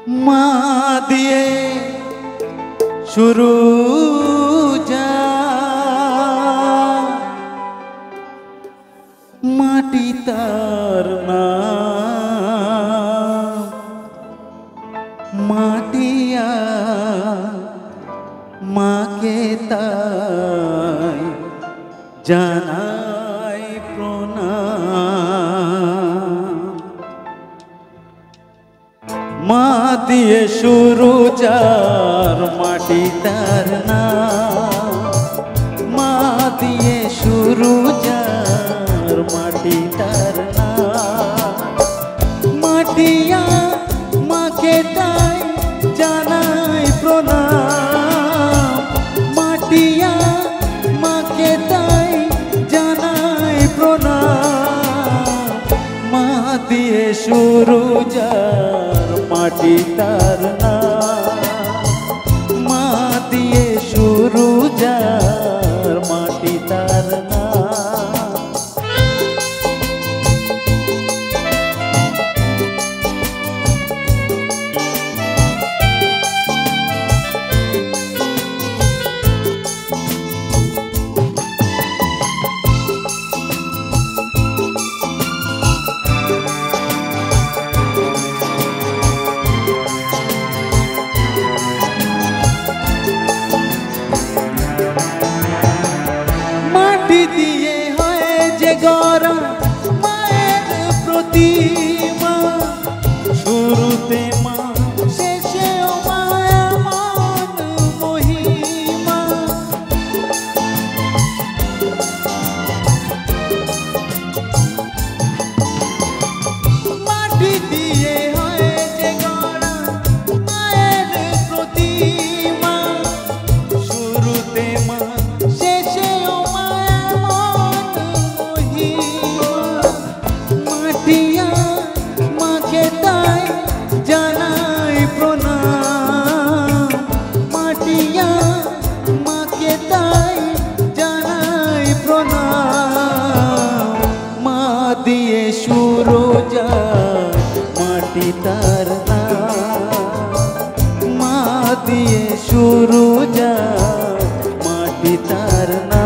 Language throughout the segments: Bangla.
মা দিয়ে শুরু যা মাটি তার না মাটিয়া মাকে তাই জানাই প্রণাম। মা দিয়ে শুরু যার মাটি তার না মা দিয়ে শুরু যার মাটি তার না মাটিয়া মাকে তাই জানাই প্রণাম। মাটিয়া মাকে তাই জানাই প্রণাম। মা দিয়ে শুরু যার মাটি তার না মা দিয়ে শুরু যার মাটি তার না। মাটি দিয়ে হয় যে গড়া মায়ের প্রতিমা শুরুতে মা শেষেও মা এমন মহিমা। মাটি দিয়ে হয় যে গড়া মায়ের প্রতিমা শুরুতে মা শেষেও মা এমন মহিমা। মাটিয়া মাকে তাই জানাই প্রণাম। মাটিয়া মাকে তাই জানাই প্রণাম। মা দিয়ে শুরু যায় মাটি তার না মা দিয়ে শুরু যায় মাটি তার না।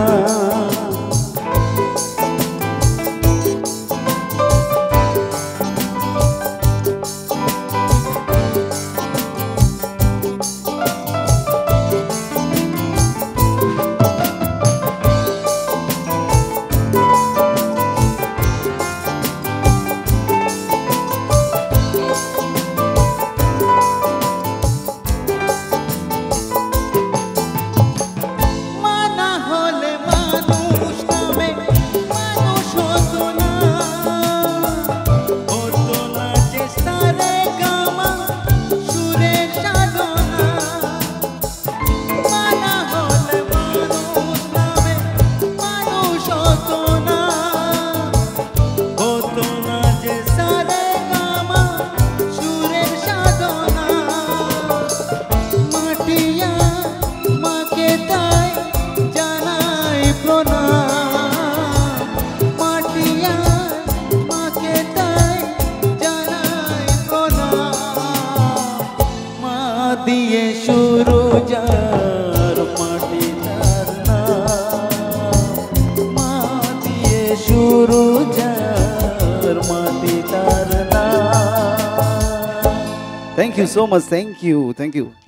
দিয়ে শুরু যার মাটি তার না মা দিয়ে শুরু যার মাটি তার না। Thank you so much. Thank you.